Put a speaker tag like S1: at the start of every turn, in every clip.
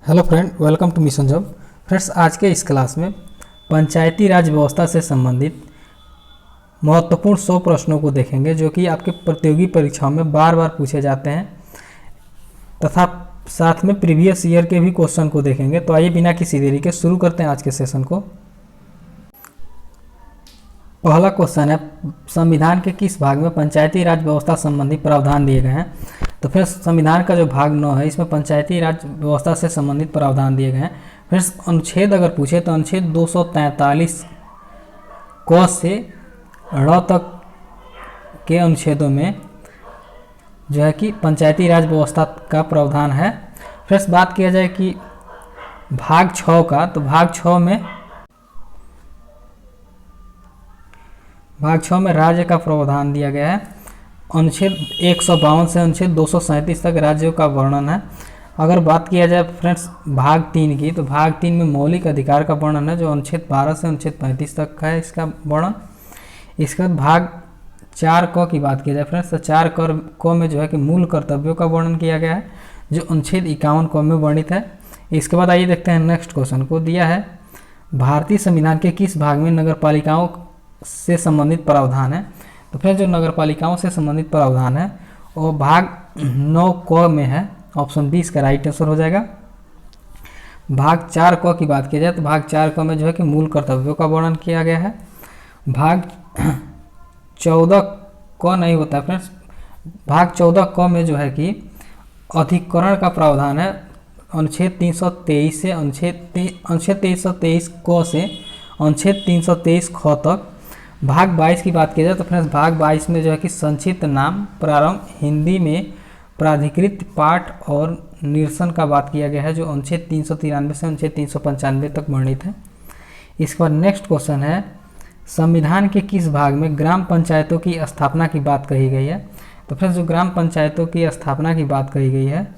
S1: Hello friend, welcome to mission job. Friends, आज के इस क्लास में पंचायती राज व्यवस्था से संबंधित महत्वपूर्ण 100 प्रश्नों को देखेंगे जो कि आपके प्रतियोगी परीक्षाओं में बार बार पूछे जाते हैं तथा साथ में प्रीवियस ईयर के भी क्वेश्चन को देखेंगे। तो आइए बिना किसी देरी के शुरू करते हैं आज के सेशन को। पहला क्वेश्चन है, संविधान के किस भाग में पंचायती राज व्यवस्था संबंधी प्रावधान दिए गए हैं? तो फिर संविधान का जो भाग 9 है इसमें पंचायती राज व्यवस्था से संबंधित प्रावधान दिए गए हैं। फिर अनुच्छेद अगर पूछे तो अनुच्छेद 243 क से ड़ तक के अनुच्छेदों में जो है कि पंचायती राज व्यवस्था का प्रावधान है। फिर बात किया जाए कि भाग 6 का, तो भाग 6 में राज्य का प्रावधान दिया गया है। अनुच्छेद 152 से अनुच्छेद 237 तक राज्यों का वर्णन है। अगर बात किया जाए फ्रेंड्स भाग 3 की, तो भाग 3 में मौलिक अधिकार का वर्णन है जो अनुच्छेद 12 से अनुच्छेद 35 तक का है इसका वर्णन। इसके बाद भाग 4 क की बात की जाए फ्रेंड्स, तो 4 क में जो है कि मूल कर्तव्यों का वर्णन किया गया है जो अनुच्छेद 51 क में वर्णित है। इसके बाद आइए देखते हैं नेक्स्ट क्वेश्चन को। दिया है भारतीय संविधान के किस भाग में नगर पालिकाओं से संबंधित प्रावधान है? तो फिर जो नगर पालिकाओं से संबंधित प्रावधान है वो भाग 9 क में है। ऑप्शन 20 का राइट आंसर हो जाएगा। भाग 4 क की बात की जाए तो भाग 4 क में जो है कि मूल कर्तव्यों का वर्णन किया गया है। भाग 14 क नहीं होता है फ्रेंड्स, भाग 14 क में जो है कि अधिकरण का प्रावधान है अनुच्छेद 323 से अनुच्छेद 323 क से अनुच्छेद 323 ख तक। भाग 22 की बात की जाए तो फ्रेंड्स भाग 22 में जो है कि संक्षिप्त नाम प्रारंभ हिंदी में प्राधिकृत पाठ और निरसन का बात किया गया है जो अनुच्छेद 393 से अनुच्छेद 395 तक वर्णित है। इसके बाद नेक्स्ट क्वेश्चन है, संविधान के किस भाग में ग्राम पंचायतों की स्थापना की बात कही गई है? तो फ्रेंड्स जो ग्राम पंचायतों की स्थापना की बात कही गई है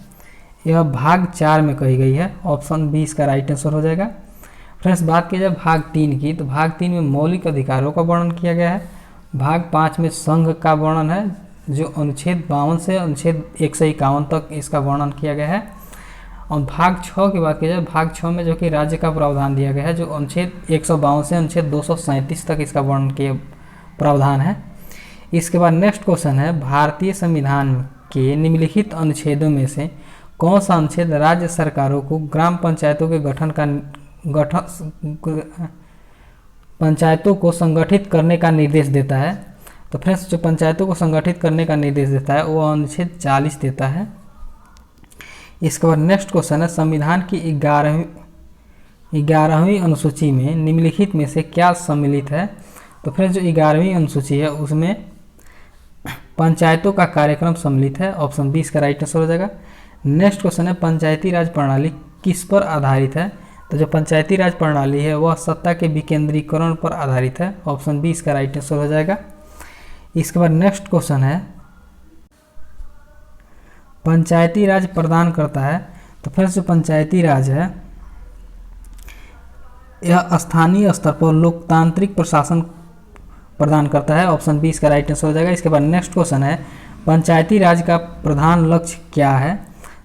S1: यह भाग 4 में कही गई है। ऑप्शन 20 का राइट आंसर हो जाएगा। फ्रेंड्स बात की जाए भाग 3 की, तो भाग 3 में मौलिक अधिकारों का वर्णन किया गया है। भाग 5 में संघ का वर्णन है जो अनुच्छेद 52 से अनुच्छेद 151 तक इसका वर्णन किया गया है। और भाग 6 की बात की जाए, भाग 6 में जो कि राज्य का प्रावधान दिया गया है जो अनुच्छेद 152 से अनुच्छेद 237 तक इसका वर्णन किया प्रावधान है। इसके बाद नेक्स्ट क्वेश्चन है, भारतीय संविधान के निम्नलिखित अनुच्छेदों में से कौन सा अनुच्छेद राज्य सरकारों को ग्राम पंचायतों के पंचायतों को संगठित करने का निर्देश देता है? तो फ्रेंड्स जो पंचायतों को संगठित करने का निर्देश देता है वो अनुच्छेद 40 देता है। इसके बाद नेक्स्ट क्वेश्चन है, संविधान की 11वीं अनुसूची में निम्नलिखित में से क्या सम्मिलित है? तो फ्रेंड्स जो 11वीं अनुसूची है उसमें पंचायतों का कार्यक्रम सम्मिलित है। ऑप्शन 20 का राइट आंसर हो जाएगा। नेक्स्ट क्वेश्चन है, पंचायती राज प्रणाली किस पर आधारित है? तो जो पंचायती राज प्रणाली है वह सत्ता के विकेंद्रीकरण पर आधारित है। ऑप्शन 20 का राइट आंसर हो जाएगा। इसके बाद नेक्स्ट क्वेश्चन है, पंचायती राज प्रदान करता है? तो फिर जो पंचायती राज है यह स्थानीय स्तर पर लोकतांत्रिक प्रशासन प्रदान करता है। ऑप्शन 20 का राइट आंसर हो जाएगा। इसके बाद नेक्स्ट क्वेश्चन है, पंचायती राज का प्रधान लक्ष्य क्या है?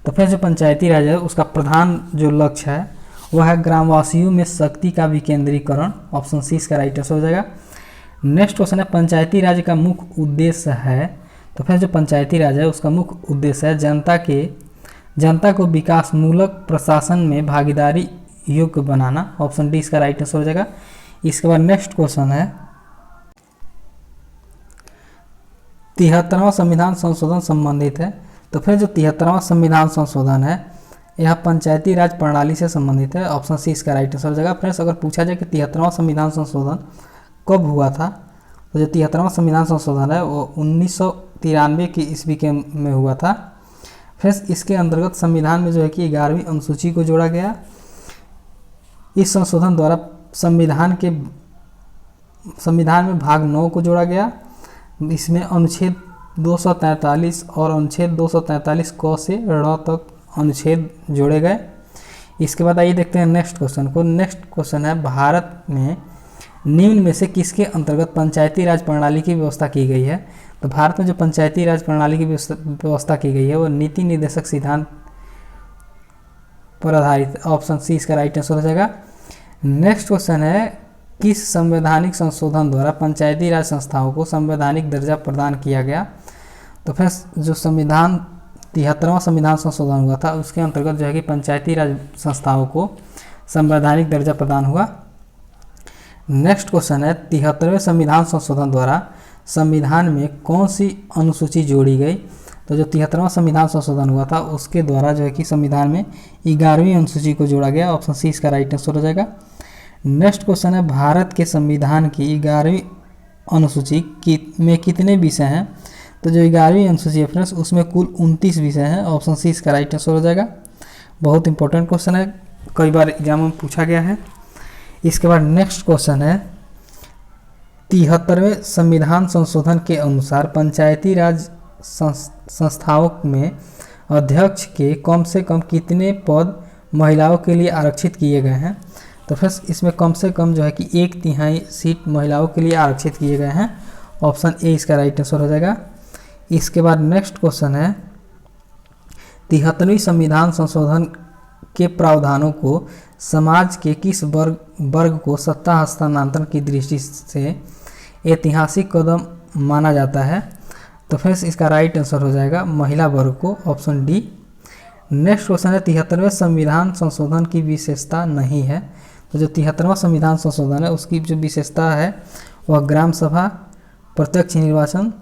S1: तो फिर जो पंचायती राज है उसका प्रधान जो लक्ष्य है वह है ग्रामवासियों में शक्ति का विकेंद्रीकरण। ऑप्शन 30 का राइट आंसर हो जाएगा। नेक्स्ट क्वेश्चन है, पंचायती राज का मुख्य उद्देश्य है? तो फिर जो पंचायती राज है उसका मुख्य उद्देश्य है जनता को विकासमूलक प्रशासन में भागीदारी योग्य बनाना। ऑप्शन 20 का राइट आंसर हो जाएगा। इसके बाद नेक्स्ट क्वेश्चन है, 73वां संविधान संशोधन संबंधित है? तो फिर जो 73वां संविधान संशोधन है यह पंचायती राज प्रणाली से संबंधित है। ऑप्शन 30 का राइट आंसर हो जाएगा। फ्रेंड्स अगर पूछा जाए कि 73वां संविधान संशोधन कब हुआ था, तो जो 73वां संविधान संशोधन है वो 1993 की ईस्वी के में हुआ था। फ्रेंड्स इसके अंतर्गत संविधान में जो है कि 11वीं अनुसूची को जोड़ा गया। इस संशोधन द्वारा संविधान में भाग 9 को जोड़ा गया। इसमें अनुच्छेद 243 और अनुच्छेद 243 क से ड़ तक अनुच्छेद जोड़े गए। इसके बाद आइए देखते हैं नेक्स्ट क्वेश्चन को। नेक्स्ट क्वेश्चन है, भारत में निम्न में से किसके अंतर्गत पंचायती राज प्रणाली की व्यवस्था की गई है? तो भारत में जो पंचायती राज प्रणाली की व्यवस्था की गई है वो नीति निर्देशक सिद्धांत पर आधारित, ऑप्शन सी इसका राइट आंसर हो जाएगा। नेक्स्ट क्वेश्चन है, किस संवैधानिक संशोधन द्वारा पंचायती राज संस्थाओं को संवैधानिक दर्जा प्रदान किया गया? तो फ्रेंड्स जो संविधान 73वां संविधान संशोधन हुआ था उसके अंतर्गत जो है कि पंचायती राज संस्थाओं को संवैधानिक दर्जा प्रदान हुआ। नेक्स्ट क्वेश्चन है, 73वें संविधान संशोधन द्वारा संविधान में कौन सी अनुसूची जोड़ी गई? तो जो 73वां संविधान संशोधन हुआ था उसके द्वारा जो है कि संविधान में 11वीं अनुसूची को जोड़ा गया, ऑप्शन सी इसका राइट आंसर हो जाएगा। नेक्स्ट क्वेश्चन है, भारत के संविधान की 11वीं अनुसूची में कितने विषय हैं? तो जो 11वीं अनुसूची है फ्रेंड्स उसमें कुल 29 विषय हैं, ऑप्शन सी इसका राइट आंसर हो जाएगा। बहुत इंपॉर्टेंट क्वेश्चन है, कई बार एग्जाम में पूछा गया है। इसके बाद नेक्स्ट क्वेश्चन है, 73वें संविधान संशोधन के अनुसार पंचायती राज संस्थाओं में अध्यक्ष के कम से कम कितने पद महिलाओं के लिए आरक्षित किए गए हैं? तो फ्रेंड्स इसमें कम से कम जो है कि 1/3 सीट महिलाओं के लिए आरक्षित किए गए हैं, ऑप्शन ए इसका राइट आंसर हो जाएगा। इसके बाद नेक्स्ट क्वेश्चन है, 73वीं संविधान संशोधन के प्रावधानों को समाज के किस वर्ग को सत्ता हस्तांतरण की दृष्टि से ऐतिहासिक कदम माना जाता है? तो फ्रेंड्स इसका राइट आंसर हो जाएगा महिला वर्ग को, ऑप्शन डी। नेक्स्ट क्वेश्चन है, 73वें संविधान संशोधन की विशेषता नहीं है। तो जो 73वां संविधान संशोधन है उसकी जो विशेषता है वह ग्राम सभा, प्रत्यक्ष निर्वाचन,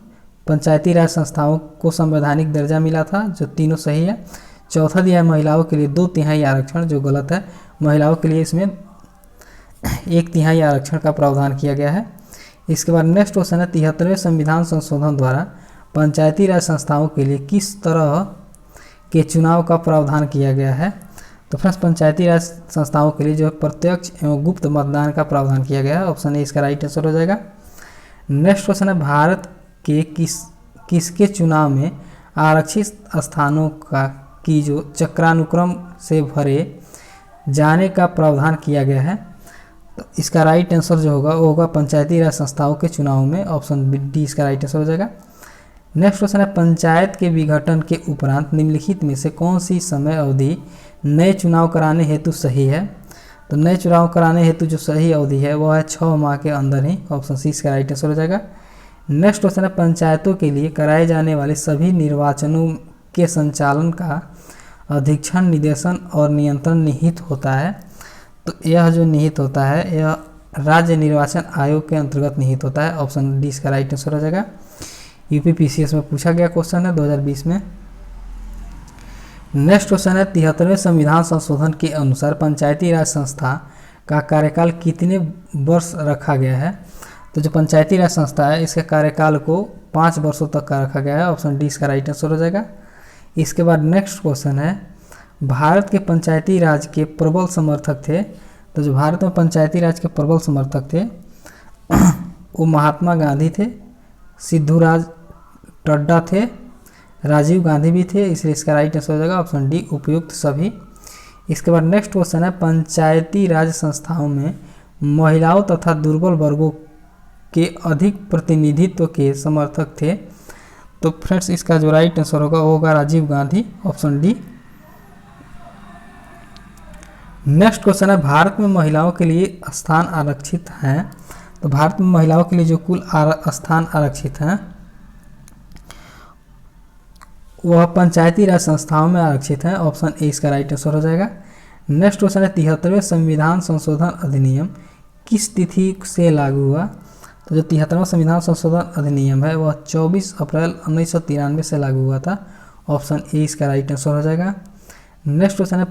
S1: पंचायती राज संस्थाओं को संवैधानिक दर्जा मिला था, जो तीनों सही है। चौथा दिया है महिलाओं के लिए 2/3 आरक्षण, जो गलत है। महिलाओं के लिए इसमें 1/3 आरक्षण का प्रावधान किया गया है। इसके बाद नेक्स्ट क्वेश्चन है, 73वें संविधान संशोधन द्वारा पंचायती राज संस्थाओं के लिए किस तरह के चुनाव का प्रावधान किया गया है? तो फ्रेंड्स पंचायती राज संस्थाओं के लिए जो प्रत्यक्ष एवं गुप्त मतदान का प्रावधान किया गया है, ऑप्शन ए इसका राइट आंसर हो जाएगा। नेक्स्ट क्वेश्चन है, भारत के किसके चुनाव में आरक्षित स्थानों की जो चक्रानुक्रम से भरे जाने का प्रावधान किया गया है? तो इसका राइट आंसर जो होगा वो होगा पंचायती राज संस्थाओं के चुनाव में, ऑप्शन डी इसका राइट आंसर हो जाएगा। नेक्स्ट क्वेश्चन है, पंचायत के विघटन के उपरांत निम्नलिखित में से कौन सी समय अवधि नए चुनाव कराने हेतु सही है? तो नए चुनाव कराने हेतु जो सही अवधि है वह है 6 माह के अंदर ही, ऑप्शन सी इसका राइट आंसर हो जाएगा। नेक्स्ट क्वेश्चन है, पंचायतों के लिए कराए जाने वाले सभी निर्वाचनों के संचालन का अधीक्षण, निर्देशन और नियंत्रण निहित होता है। तो यह जो निहित होता है यह राज्य निर्वाचन आयोग के अंतर्गत निहित होता है, ऑप्शन डी इसका राइट आंसर हो जाएगा। यूपीपीसीएस में पूछा गया क्वेश्चन है 2020 में। नेक्स्ट क्वेश्चन है, 73वें संविधान संशोधन के अनुसार पंचायती राज संस्था का कार्यकाल कितने वर्ष रखा गया है? तो जो पंचायती राज संस्था है इसके कार्यकाल को 5 वर्षों तक का रखा गया है, ऑप्शन डी इसका राइट आंसर हो जाएगा। इसके बाद नेक्स्ट क्वेश्चन है, भारत के पंचायती राज के प्रबल समर्थक थे। तो जो भारत में पंचायती राज के प्रबल समर्थक थे वो महात्मा गांधी थे, सिद्धूराज टड्डा थे, राजीव गांधी भी थे, इसलिए इसका राइट आंसर हो जाएगा, ऑप्शन डी उपयुक्त सभी। इसके बाद नेक्स्ट क्वेश्चन है, पंचायती राज संस्थाओं में महिलाओं तथा दुर्बल वर्गों के अधिक प्रतिनिधित्व के समर्थक थे। तो फ्रेंड्स इसका जो राइट आंसर होगा वो होगा Rajiv Gandhi, option D. Next question है, भारत में महिलाओं के लिए स्थान आरक्षित हैं। तो भारत में महिलाओं के लिए जो कुल स्थान आरक्षित हैं वह पंचायती राज संस्थाओं में आरक्षित हैं, ऑप्शन ए इसका राइट आंसर हो जाएगा। नेक्स्ट क्वेश्चन है, 73वें संविधान संशोधन अधिनियम किस तिथि से लागू हुआ? तो जो 73वां संविधान संशोधन अधिनियम है वह 24 अप्रैल 1993 से लागू हुआ था, ऑप्शन ए इसका राइट आंसर हो जाएगा। नेक्स्ट क्वेश्चन है,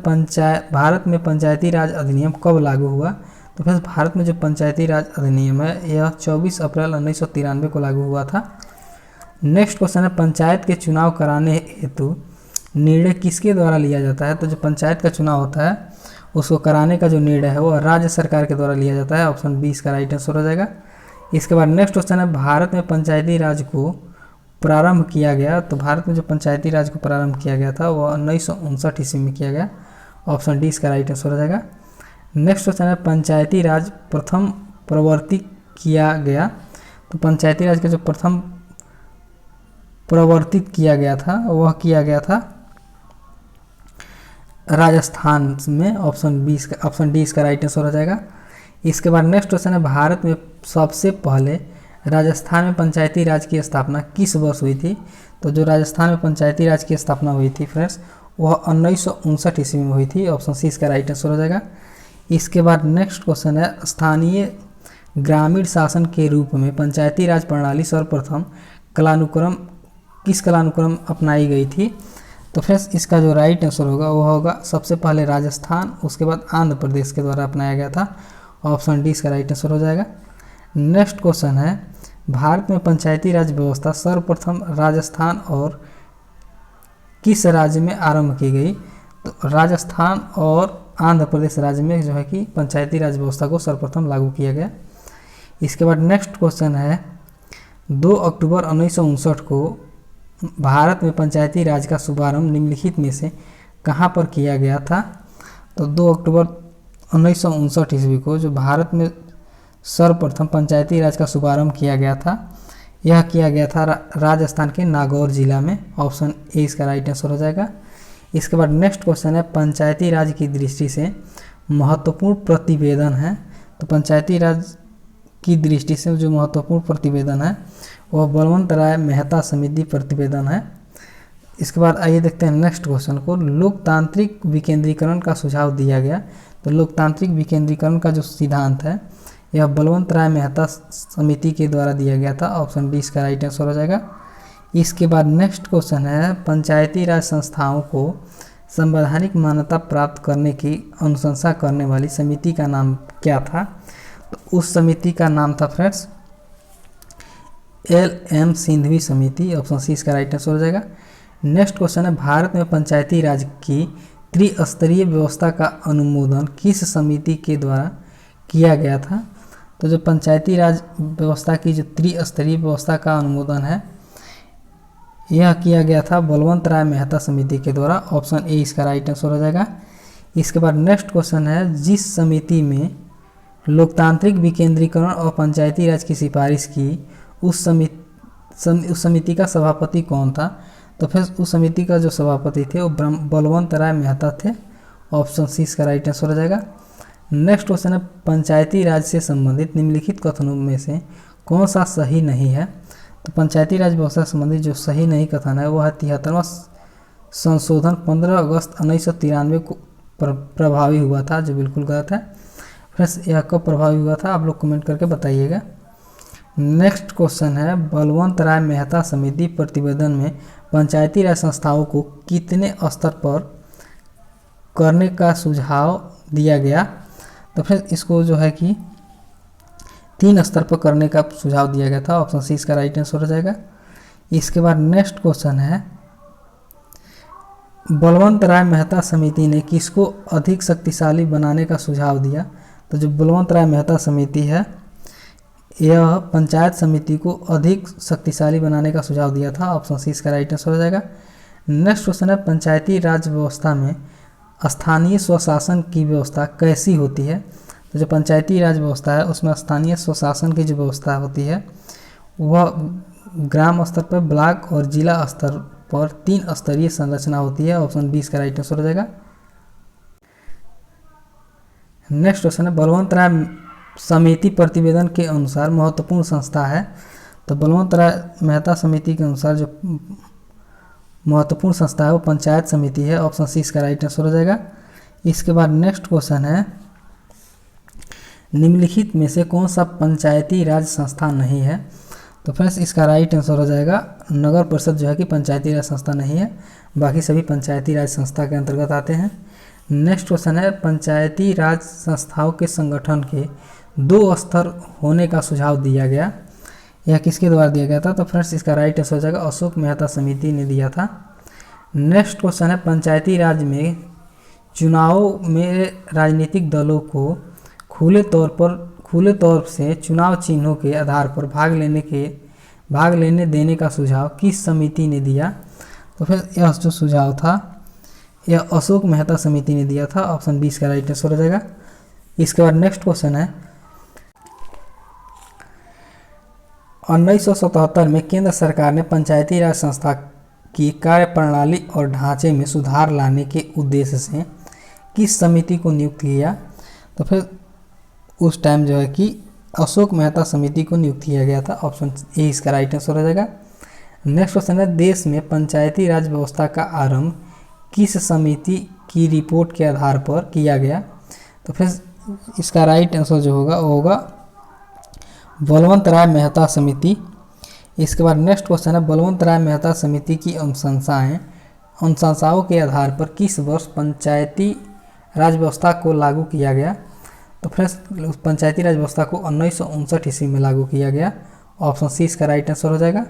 S1: भारत में पंचायती राज अधिनियम कब लागू हुआ? तो फिर भारत में जो पंचायती राज अधिनियम है यह 24 अप्रैल 1993 को लागू हुआ था। नेक्स्ट क्वेश्चन है, पंचायत के चुनाव कराने हेतु निर्णय किसके द्वारा लिया जाता है? तो जो पंचायत का चुनाव होता है उसको कराने का जो निर्णय है वो राज्य सरकार के द्वारा लिया जाता है, ऑप्शन बी इसका राइट आंसर हो जाएगा। इसके बाद नेक्स्ट क्वेश्चन है, भारत में पंचायती राज को प्रारंभ किया गया। तो भारत में जो पंचायती राज को प्रारंभ किया गया था वह 1959 ईस्वी में किया गया, ऑप्शन डी इसका राइट आंसर हो जाएगा। नेक्स्ट क्वेश्चन है, पंचायती राज प्रथम प्रवर्तित किया गया। तो पंचायती राज का जो प्रथम प्रवर्तित किया गया था वह किया गया था राजस्थान में, ऑप्शन डी इसका राइट आंसर हो जाएगा। इसके बाद नेक्स्ट क्वेश्चन है, भारत में सबसे पहले राजस्थान में पंचायती राज की स्थापना किस वर्ष हुई थी? तो जो राजस्थान में पंचायती राज की स्थापना हुई थी फ्रेंड्स, वह 1959 ईस्वी में हुई थी। ऑप्शन सी इसका राइट आंसर हो जाएगा। इसके बाद नेक्स्ट क्वेश्चन है, स्थानीय ग्रामीण शासन के रूप में पंचायती राज प्रणाली सर्वप्रथम किस कालानुक्रम अपनाई गई थी? तो फ्रेंड्स इसका जो राइट आंसर होगा वो होगा सबसे पहले राजस्थान, उसके बाद आंध्र प्रदेश के द्वारा अपनाया गया था। ऑप्शन डी इसका राइट आंसर हो जाएगा। नेक्स्ट क्वेश्चन है, भारत में पंचायती राज व्यवस्था सर्वप्रथम राजस्थान और किस राज्य में आरंभ की गई? तो राजस्थान और आंध्र प्रदेश राज्य में जो है कि पंचायती राज व्यवस्था को सर्वप्रथम लागू किया गया। इसके बाद नेक्स्ट क्वेश्चन है, 2 अक्टूबर 1959 को भारत में पंचायती राज का शुभारंभ निम्नलिखित में से कहाँ पर किया गया था? तो 2 अक्टूबर 1959 ईस्वी को जो भारत में सर्वप्रथम पंचायती राज का शुभारंभ किया गया था, यह किया गया था राजस्थान के नागौर जिला में। ऑप्शन ए इसका राइट आंसर हो जाएगा। इसके बाद नेक्स्ट क्वेश्चन है, पंचायती राज की दृष्टि से महत्वपूर्ण प्रतिवेदन है। तो पंचायती राज की दृष्टि से जो महत्वपूर्ण प्रतिवेदन है वह बलवंत राय मेहता समिति प्रतिवेदन है। इसके बाद आइए देखते हैं नेक्स्ट क्वेश्चन को, लोकतांत्रिक विकेंद्रीकरण का सुझाव दिया गया। तो लोकतांत्रिक विकेंद्रीकरण का जो सिद्धांत है यह बलवंत राय मेहता समिति के द्वारा दिया गया था। ऑप्शन डी इसका राइट आंसर हो जाएगा। इसके बाद नेक्स्ट क्वेश्चन है, पंचायती राज संस्थाओं को संवैधानिक मान्यता प्राप्त करने की अनुशंसा करने वाली समिति का नाम क्या था? तो उस समिति का नाम था फ्रेंड्स LM सिंघवी समिति। ऑप्शन सी इसका राइट आंसर हो जाएगा। नेक्स्ट क्वेश्चन है, भारत में पंचायती राज की त्रिस्तरीय व्यवस्था का अनुमोदन किस समिति के द्वारा किया गया था? तो जो पंचायती राज व्यवस्था की जो त्रिस्तरीय व्यवस्था का अनुमोदन है यह किया गया था बलवंत राय मेहता समिति के द्वारा। ऑप्शन ए इसका राइट आंसर हो जाएगा। इसके बाद नेक्स्ट क्वेश्चन है, जिस समिति में लोकतांत्रिक विकेंद्रीकरण और पंचायती राज की सिफारिश की उस समिति का सभापति कौन था? तो फिर उस समिति का जो सभापति थे वो बलवंत राय मेहता थे। ऑप्शन सी इसका राइट आंसर हो जाएगा। नेक्स्ट क्वेश्चन है, पंचायती राज से संबंधित निम्नलिखित कथनों में से कौन सा सही नहीं है? तो पंचायती राज व्यवस्था से संबंधित जो सही नहीं कथन है वह है 73वां संशोधन 15 अगस्त 1993 को प्रभावी हुआ था, जो बिल्कुल गलत है। फ्रेंड्स यह कब प्रभावी हुआ था आप लोग कमेंट करके बताइएगा। नेक्स्ट क्वेश्चन है, बलवंत राय मेहता समिति प्रतिवेदन में पंचायती राज संस्थाओं को कितने स्तर पर करने का सुझाव दिया गया? तो फिर इसको जो है कि 3 स्तर पर करने का सुझाव दिया गया था। ऑप्शन सी इसका राइट आंसर हो जाएगा। इसके बाद नेक्स्ट क्वेश्चन है, बलवंत राय मेहता समिति ने किसको अधिक शक्तिशाली बनाने का सुझाव दिया? तो जो बलवंत राय मेहता समिति है यह पंचायत समिति को अधिक शक्तिशाली बनाने का सुझाव दिया था। ऑप्शन सी इसका राइट आंसर हो जाएगा। नेक्स्ट क्वेश्चन है, पंचायती राज व्यवस्था में स्थानीय स्वशासन की व्यवस्था कैसी होती है? तो जो पंचायती राज व्यवस्था है उसमें स्थानीय स्वशासन की जो व्यवस्था होती है वह ग्राम स्तर पर, ब्लॉक और जिला स्तर पर 3 स्तरीय संरचना होती है। ऑप्शन बी इसका राइट आंसर हो जाएगा। नेक्स्ट क्वेश्चन है, बलवंत राय समिति प्रतिवेदन के अनुसार महत्वपूर्ण संस्था है। तो बलवंत राय मेहता समिति के अनुसार जो महत्वपूर्ण संस्था है वो पंचायत समिति है। ऑप्शन सी इसका राइट आंसर हो जाएगा। इसके बाद नेक्स्ट क्वेश्चन है, निम्नलिखित में से कौन सा पंचायती राज संस्था नहीं है? तो फ्रेंड्स इसका राइट आंसर हो जाएगा नगर परिषद जो है कि पंचायती राज संस्था नहीं है, बाकी सभी पंचायती राज संस्था के अंतर्गत आते हैं। नेक्स्ट क्वेश्चन है, पंचायती राज संस्थाओं के संगठन के 2 स्तर होने का सुझाव दिया गया, यह किसके द्वारा दिया गया था? तो फ्रेंड्स इसका राइट आंसर हो जाएगा अशोक मेहता समिति ने दिया था। नेक्स्ट क्वेश्चन है, पंचायती राज में चुनाव में राजनीतिक दलों को खुले तौर से चुनाव चिन्हों के आधार पर भाग लेने देने का सुझाव किस समिति ने दिया? तो फिर यह जो सुझाव था यह अशोक मेहता समिति ने दिया था। ऑप्शन बी इसका राइट आंसर हो जाएगा। इसके बाद नेक्स्ट क्वेश्चन है, 1977 में केंद्र सरकार ने पंचायती राज संस्था की कार्यप्रणाली और ढांचे में सुधार लाने के उद्देश्य से किस समिति को नियुक्त किया? तो फिर उस टाइम जो है कि अशोक मेहता समिति को नियुक्त किया गया था। ऑप्शन ए इसका राइट आंसर हो जाएगा। नेक्स्ट क्वेश्चन है, देश में पंचायती राज व्यवस्था का आरंभ किस समिति की रिपोर्ट के आधार पर किया गया? तो फिर इसका राइट आंसर जो होगा वो होगा बलवंत राय मेहता समिति। इसके बाद नेक्स्ट क्वेश्चन है, बलवंत राय मेहता समिति की अनुशंसाओं के आधार पर किस वर्ष पंचायती राज व्यवस्था को लागू किया गया? तो फ्रेंड्स पंचायती राज व्यवस्था को 1959 ईस्वी में लागू किया गया। ऑप्शन सी इसका राइट आंसर हो जाएगा।